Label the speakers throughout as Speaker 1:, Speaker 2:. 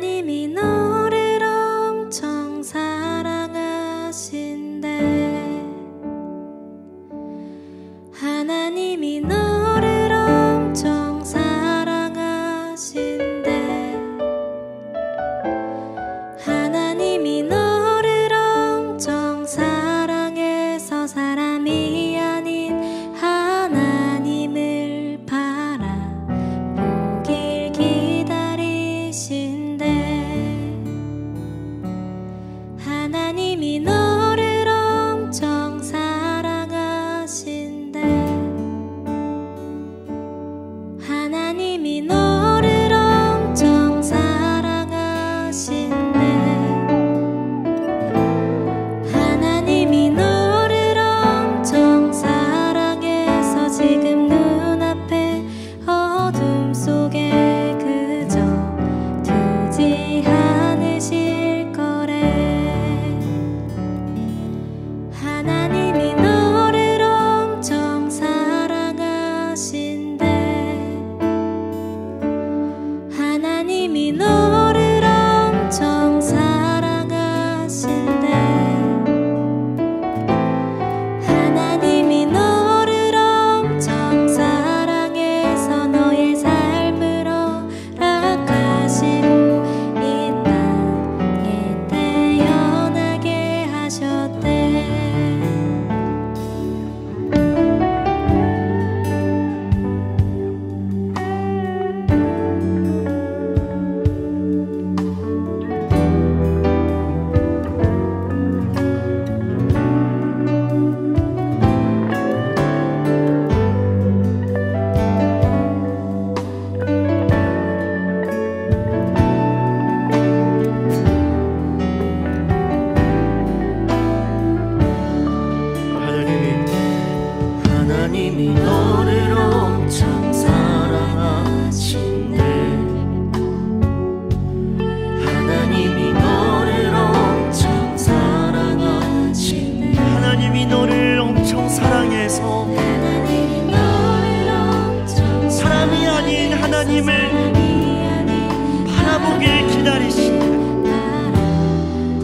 Speaker 1: 하나님이 너를 엄청 사랑하신대. 하나님이 너를 엄청 사랑하신대. 하나님이 너를 엄청 사랑해서 사람이 아닌 하나님을 바라보길 기다리신대. 하나님이 너를 엄청 사랑하신대. 하나님이 너를 엄청 사랑하신대. 하나님이 너를 엄청 사랑해서 지금 눈앞에 어둠 속에 그저 두지 않으실 거래. 하나님이 너를 엄청 사랑하신대. 하나님이 너를 엄청 사랑하신대. 하나님이 너를 엄청 사랑해서 너의 삶을 허락하시고 이 땅에 태어나게 하셨대.
Speaker 2: 하나님이 너를 엄청 사랑하신대. 하나님이 너를 엄청 사랑하신대.
Speaker 3: 하나님이 너를 엄청 사랑해서
Speaker 1: 하나님이 너를 엄청
Speaker 3: 사람이 아닌 하나님을 바라보길 기다리신다.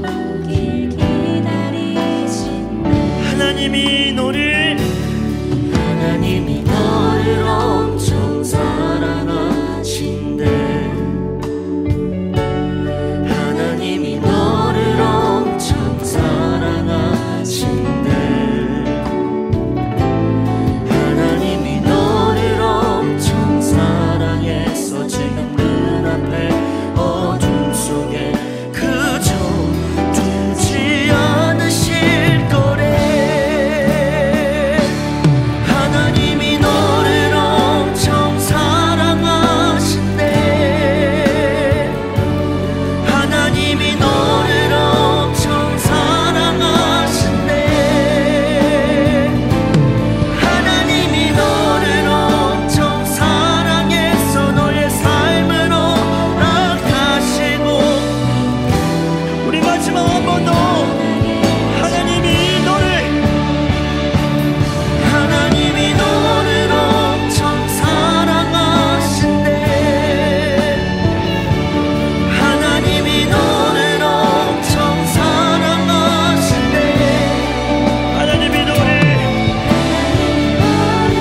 Speaker 1: 바라보길 기다리신대.
Speaker 3: 하나님이 너를
Speaker 2: 엄청 사랑하신대. 하나님이 너를 엄청 사랑하신대. 하나님이 너를 엄청 사랑해서 지금 눈앞에 어둠 속에 그저 두지 않으실 거래. 하나님이 너를 엄청 사랑하신대. 하나님이 너를 엄청 사랑하신대. 하나님이 너를 엄청 사랑해서 너의 삶을 허락하시고.
Speaker 3: 우리 마지막 한 번 더 하나님이
Speaker 2: 너를 엄청 사랑하신대. 하나님이 너를 엄청 사랑하신대.
Speaker 3: 하나님이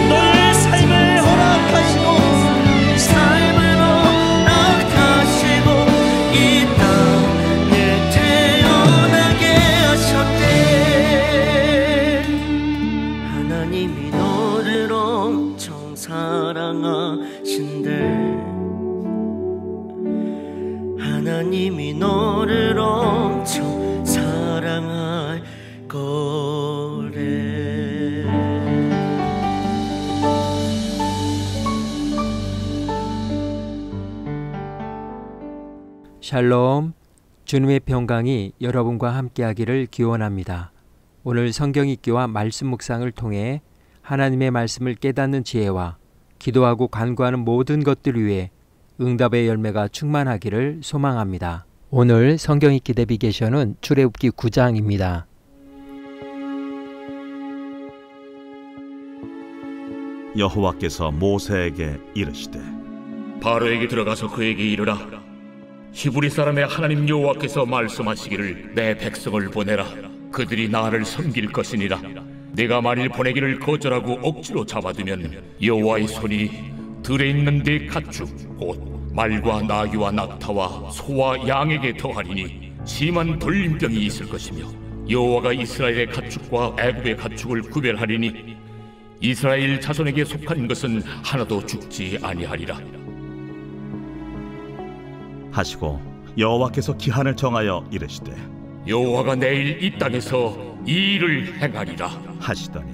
Speaker 3: 너의 삶을 허락하시고
Speaker 2: 삶을 허락하시고 이 땅에 태어나게 하셨대. 하나님이 너를 엄청 사랑하신대. 하나님이 너를 엄청 사랑할 거래.
Speaker 4: 샬롬, 주님의 평강이 여러분과 함께하기를 기원합니다. 오늘 성경 읽기와 말씀 묵상을 통해 하나님의 말씀을 깨닫는 지혜와 기도하고 간구하는 모든 것들 위해 응답의 열매가 충만하기를 소망합니다. 오늘 성경 읽기 내비게이션은 출애굽기 9장입니다.
Speaker 5: 여호와께서 모세에게 이르시되
Speaker 6: 바로에게 들어가서 그에게 이르라.
Speaker 5: 히브리 사람의 하나님 여호와께서 말씀하시기를 내 백성을 보내라. 그들이 나를 섬길 것이니라. 내가 만일 보내기를 거절하고 억지로 잡아두면 여호와의 손이 들에 있는 네 가축 곧 말과 나귀와 낙타와 소와 양에게 더하리니 심한 돌림병이 있을 것이며 여호와가 이스라엘의 가축과 애굽의 가축을 구별하리니 이스라엘 자손에게 속한 것은 하나도 죽지 아니하리라
Speaker 6: 하시고 여호와께서 기한을 정하여 이르시되
Speaker 5: 여호와가 내일 이 땅에서 이 일을 행하리라
Speaker 6: 하시더니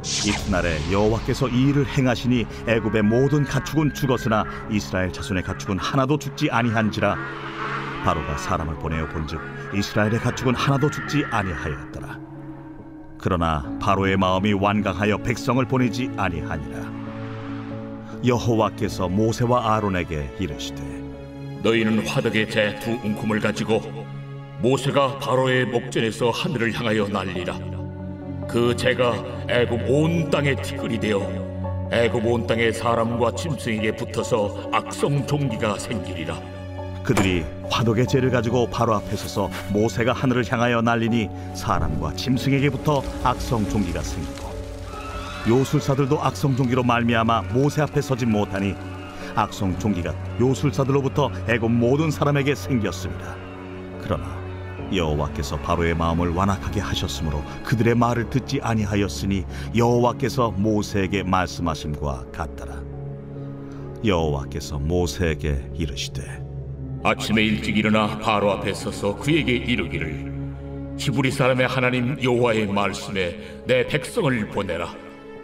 Speaker 6: 이튿날에 여호와께서 이 일을 행하시니 애굽의 모든 가축은 죽었으나 이스라엘 자손의 가축은 하나도 죽지 아니한지라. 바로가 사람을 보내어 본즉 이스라엘의 가축은 하나도 죽지 아니하였더라. 그러나 바로의 마음이 완강하여 백성을 보내지 아니하니라. 여호와께서 모세와 아론에게 이르시되
Speaker 5: 너희는 화덕의 재 두 웅큼을 가지고 모세가 바로의 목전에서 하늘을 향하여 날리라. 그 재가 애굽 온 땅에 티끌이 되어 애굽 온 땅의 사람과 짐승에게 붙어서 악성 종기가 생기리라.
Speaker 6: 그들이 화덕의 재를 가지고 바로 앞에 서서 모세가 하늘을 향하여 날리니 사람과 짐승에게 붙어 악성 종기가 생기고 요술사들도 악성 종기로 말미암아 모세 앞에 서지 못하니 악성 종기가 요술사들로부터 애굽 모든 사람에게 생겼습니다. 그러나 여호와께서 바로의 마음을 완악하게 하셨으므로 그들의 말을 듣지 아니하였으니 여호와께서 모세에게 말씀하심과 같더라. 여호와께서 모세에게 이르시되
Speaker 5: 아침에 일찍 일어나 바로 앞에 서서 그에게 이르기를 히브리 사람의 하나님 여호와의 말씀에 내 백성을 보내라.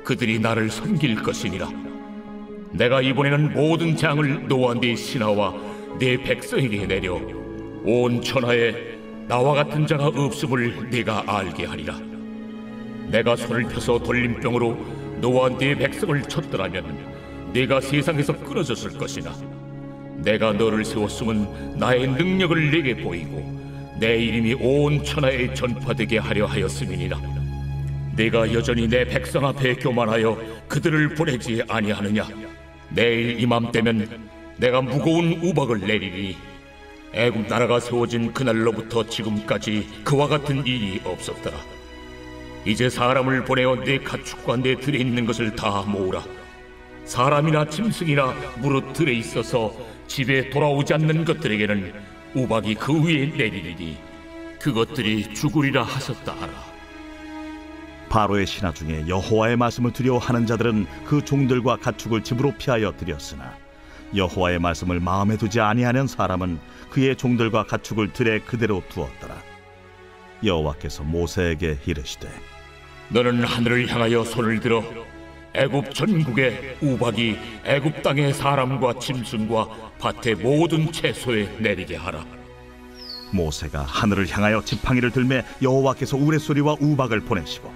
Speaker 5: 그들이 나를 섬길 것이니라. 내가 이번에는 모든 재앙을 너와 네 신하와 네 백성에게 내려 온 천하에 나와 같은 자가 없음을 네가 알게 하리라. 내가 손을 펴서 돌림병으로 너와 네 백성을 쳤더라면 네가 세상에서 끊어졌을 것이나 내가 너를 세웠음은 나의 능력을 네게 보이고 내 이름이 온 천하에 전파되게 하려 하였음이니라. 네가 여전히 내 백성 앞에 교만하여 그들을 보내지 아니하느냐. 내일 이맘때면 내가 무거운 우박을 내리리니 애굽 나라가 세워진 그날로부터 지금까지 그와 같은 일이 없었더라. 이제 사람을 보내어 내 가축과 내 들에 있는 것을 다 모으라. 사람이나 짐승이나 무릇 들에 있어서 집에 돌아오지 않는 것들에게는 우박이 그 위에 내리리니 그것들이 죽으리라 하셨다 하라.
Speaker 6: 바로의 신하 중에 여호와의 말씀을 두려워하는 자들은 그 종들과 가축을 집으로 피하여 들였으나 여호와의 말씀을 마음에 두지 아니하는 사람은 그의 종들과 가축을 들에 그대로 두었더라. 여호와께서 모세에게 이르시되
Speaker 5: 너는 하늘을 향하여 손을 들어 애굽 전국에 우박이 애굽 땅의 사람과 짐승과 밭의 모든 채소에 내리게 하라.
Speaker 6: 모세가 하늘을 향하여 지팡이를 들매 여호와께서 우레소리와 우박을 보내시고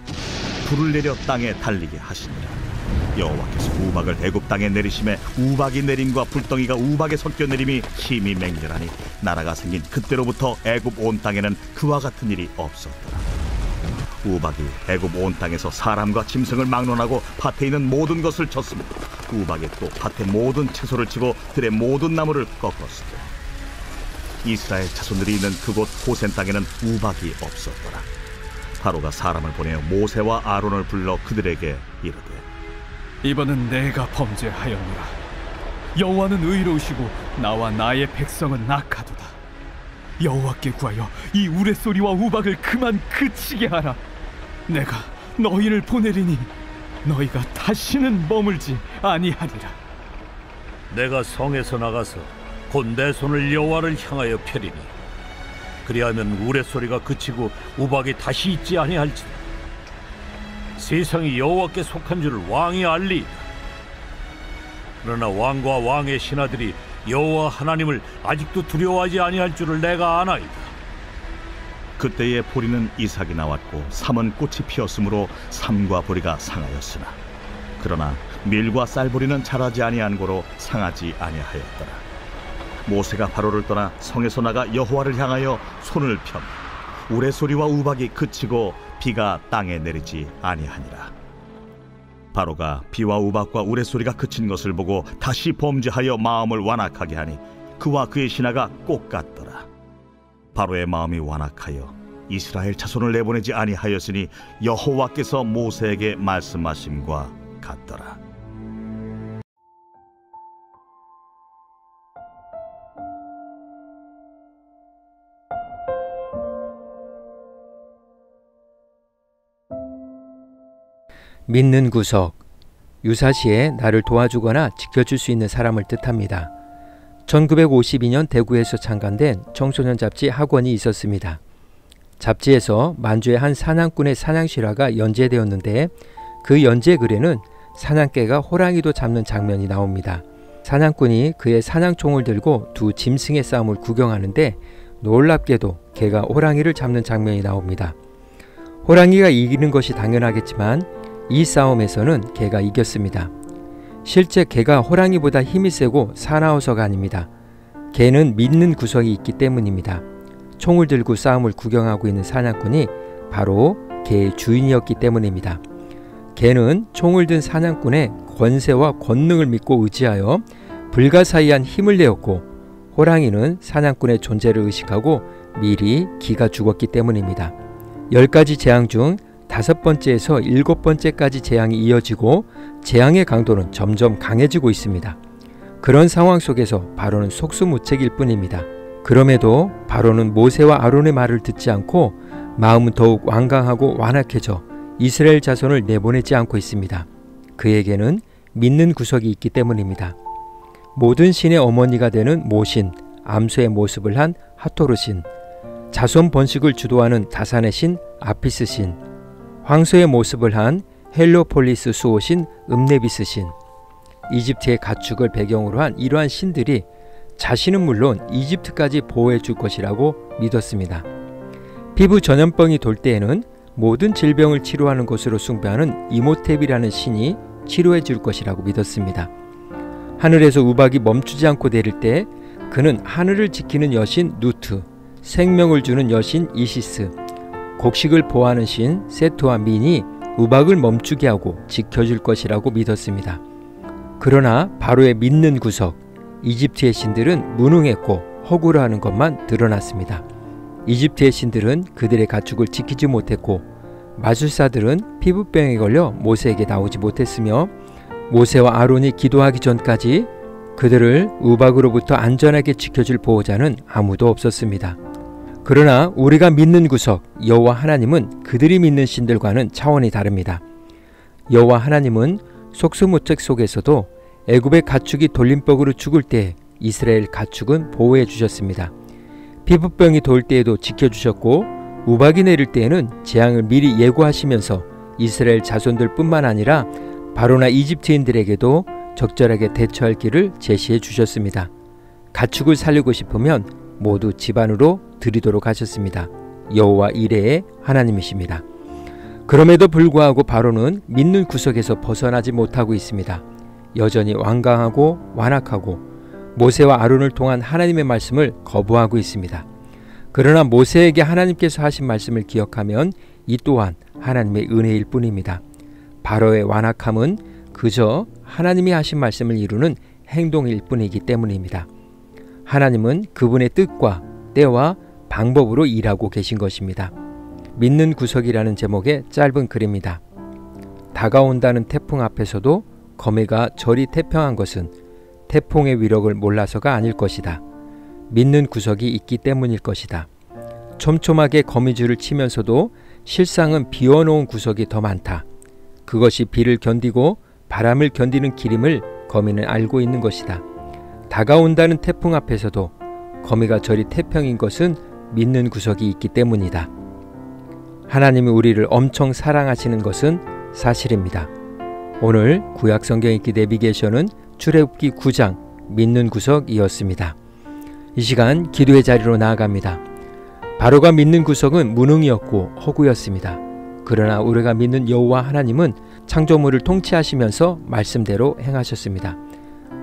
Speaker 6: 불을 내려 땅에 달리게 하시니라. 여호와께서 우박을 애굽 땅에 내리심에 우박이 내림과 불덩이가 우박에 섞여 내림이 힘이 맹렬하니 나라가 생긴 그때로부터 애굽 온 땅에는 그와 같은 일이 없었더라. 우박이 애굽 온 땅에서 사람과 짐승을 막론하고 밭에 있는 모든 것을 쳤으며 우박이 또 밭의 모든 채소를 치고 들의 모든 나무를 꺾었으며 이스라엘 자손들이 있는 그곳 고센 땅에는 우박이 없었더라. 바로가 사람을 보내어 모세와 아론을 불러 그들에게 이르되
Speaker 7: 이번은 내가 범죄하였노라. 여호와는 의로우시고 나와 나의 백성은 악하도다. 여호와께 구하여 이 우레소리와 우박을 그만 그치게 하라. 내가 너희를 보내리니 너희가 다시는 머물지 아니하리라.
Speaker 3: 내가 성에서 나가서 곧 내 손을 여호와를 향하여 펴리니 그리하면 우레소리가 그치고 우박이 다시 있지 아니할지니 세상이 여호와께 속한 줄을 왕이 알리이다. 그러나 왕과 왕의 신하들이 여호와 하나님을 아직도 두려워하지 아니할 줄을 내가 아나이다.
Speaker 6: 그때에 보리는 이삭이 나왔고 삼은 꽃이 피었으므로 삼과 보리가 상하였으나 그러나 밀과 쌀보리는 자라지 아니한 고로 상하지 아니하였더라. 모세가 바로를 떠나 성에서 나가 여호와를 향하여 손을 펴 우레소리와 우박이 그치고 비가 땅에 내리지 아니하니라. 바로가 비와 우박과 우레소리가 그친 것을 보고 다시 범죄하여 마음을 완악하게 하니 그와 그의 신하가 꼭 같더라. 바로의 마음이 완악하여 이스라엘 자손을 내보내지 아니하였으니 여호와께서 모세에게 말씀하심과 같더라.
Speaker 4: 믿는 구석, 유사시에 나를 도와주거나 지켜줄 수 있는 사람을 뜻합니다. 1952년 대구에서 창간된 청소년 잡지 학원이 있었습니다. 잡지에서 만주의 한 사냥꾼의 사냥 실화가 연재되었는데 그 연재 글에는 사냥개가 호랑이도 잡는 장면이 나옵니다. 사냥꾼이 그의 사냥총을 들고 두 짐승의 싸움을 구경하는데 놀랍게도 개가 호랑이를 잡는 장면이 나옵니다. 호랑이가 이기는 것이 당연하겠지만 이 싸움에서는 개가 이겼습니다. 실제 개가 호랑이보다 힘이 세고 사나워서가 아닙니다. 개는 믿는 구석이 있기 때문입니다. 총을 들고 싸움을 구경하고 있는 사냥꾼이 바로 개의 주인이었기 때문입니다. 개는 총을 든 사냥꾼의 권세와 권능을 믿고 의지하여 불가사의한 힘을 내었고, 호랑이는 사냥꾼의 존재를 의식하고 미리 기가 죽었기 때문입니다. 10가지 재앙 중 5번째에서 7번째까지 재앙이 이어지고 재앙의 강도는 점점 강해지고 있습니다. 그런 상황 속에서 바로는 속수무책일 뿐입니다. 그럼에도 바로는 모세와 아론의 말을 듣지 않고 마음은 더욱 완강하고 완악해져 이스라엘 자손을 내보내지 않고 있습니다. 그에게는 믿는 구석이 있기 때문입니다. 모든 신의 어머니가 되는 모신, 암소의 모습을 한 하토르 신, 자손 번식을 주도하는 다산의 신 아피스 신, 황소의 모습을 한 헬로폴리스 수호신 음네비스 신, 이집트의 가축을 배경으로 한 이러한 신들이 자신은 물론 이집트까지 보호해 줄 것이라고 믿었습니다. 피부 전염병이 돌 때에는 모든 질병을 치료하는 것으로 숭배하는 이모텝이라는 신이 치료해 줄 것이라고 믿었습니다. 하늘에서 우박이 멈추지 않고 내릴 때 그는 하늘을 지키는 여신 누트, 생명을 주는 여신 이시스, 곡식을 보호하는 신 세트와 민이 우박을 멈추게 하고 지켜줄 것이라고 믿었습니다. 그러나 바로의 믿는 구석, 이집트의 신들은 무능했고 허구라하는 것만 드러났습니다. 이집트의 신들은 그들의 가축을 지키지 못했고, 마술사들은 피부병에 걸려 모세에게 나오지 못했으며, 모세와 아론이 기도하기 전까지 그들을 우박으로부터 안전하게 지켜줄 보호자는 아무도 없었습니다. 그러나 우리가 믿는 구석 여호와 하나님은 그들이 믿는 신들과는 차원이 다릅니다. 여호와 하나님은 속수무책 속에서도 애굽의 가축이 돌림병으로 죽을 때 이스라엘 가축은 보호해 주셨습니다. 피부병이 돌 때에도 지켜주셨고, 우박이 내릴 때에는 재앙을 미리 예고하시면서 이스라엘 자손들 뿐만 아니라 바로나 이집트인들에게도 적절하게 대처할 길을 제시해 주셨습니다. 가축을 살리고 싶으면 모두 집 안으로 들이도록 하셨습니다. 여호와 이레의 하나님이십니다. 그럼에도 불구하고 바로는 믿는 구석에서 벗어나지 못하고 있습니다. 여전히 완강하고 완악하고 모세와 아론을 통한 하나님의 말씀을 거부하고 있습니다. 그러나 모세에게 하나님께서 하신 말씀을 기억하면 이 또한 하나님의 은혜일 뿐입니다. 바로의 완악함은 그저 하나님이 하신 말씀을 이루는 행동일 뿐이기 때문입니다. 하나님은 그분의 뜻과 때와 방법으로 일하고 계신 것입니다. 믿는 구석이라는 제목의 짧은 글입니다. 다가온다는 태풍 앞에서도 거미가 저리 태평한 것은 태풍의 위력을 몰라서가 아닐 것이다. 믿는 구석이 있기 때문일 것이다. 촘촘하게 거미줄을 치면서도 실상은 비워놓은 구석이 더 많다. 그것이 비를 견디고 바람을 견디는 길임을 거미는 알고 있는 것이다. 다가온다는 태풍 앞에서도 거미가 저리 태평인 것은 믿는 구석이 있기 때문이다. 하나님이 우리를 엄청 사랑하시는 것은 사실입니다. 오늘 구약 성경 읽기 내비게이션은 출애굽기 9장 믿는 구석이었습니다. 이 시간 기도의 자리로 나아갑니다. 바로가 믿는 구석은 무능이었고 허구였습니다. 그러나 우리가 믿는 여호와 하나님은 창조물을 통치하시면서 말씀대로 행하셨습니다.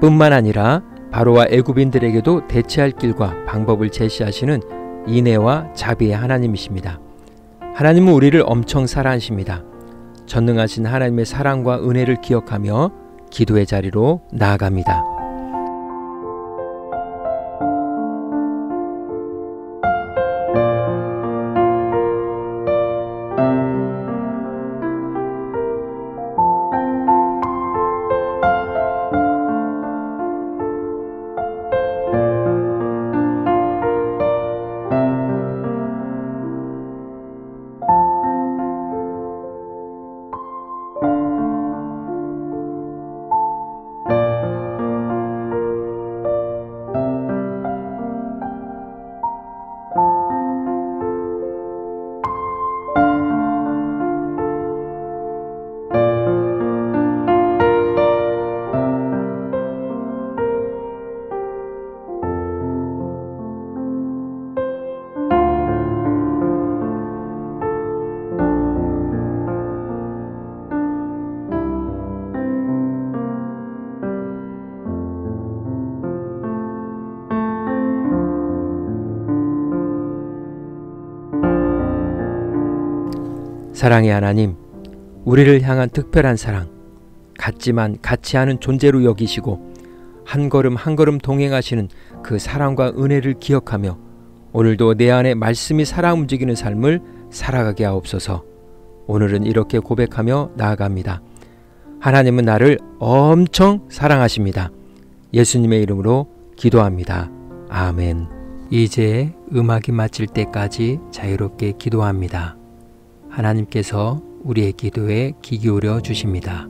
Speaker 4: 뿐만 아니라 바로와 애굽인들에게도 대체할 길과 방법을 제시하시는 인애와 자비의 하나님이십니다. 하나님은 우리를 엄청 사랑하십니다. 전능하신 하나님의 사랑과 은혜를 기억하며 기도의 자리로 나아갑니다. 사랑의 하나님, 우리를 향한 특별한 사랑, 같지만 같지 않은 존재로 여기시고 한 걸음 한 걸음 동행하시는 그 사랑과 은혜를 기억하며 오늘도 내 안에 말씀이 살아 움직이는 삶을 살아가게 하옵소서. 오늘은 이렇게 고백하며 나아갑니다. 하나님은 나를 엄청 사랑하십니다. 예수님의 이름으로 기도합니다. 아멘. 이제 음악이 마칠 때까지 자유롭게 기도합니다. 하나님께서 우리의 기도에 귀 기울여 주십니다.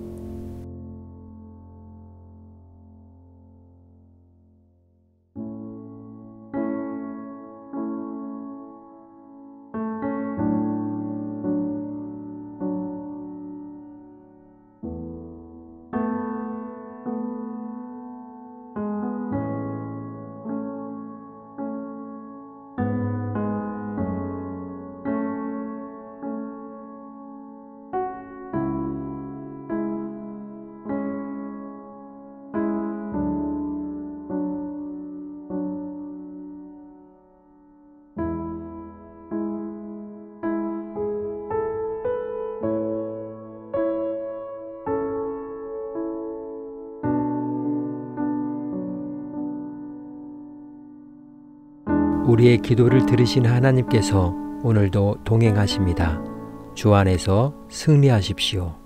Speaker 4: 우리의 기도를 들으신 하나님께서 오늘도 동행하십니다. 주 안에서 승리하십시오.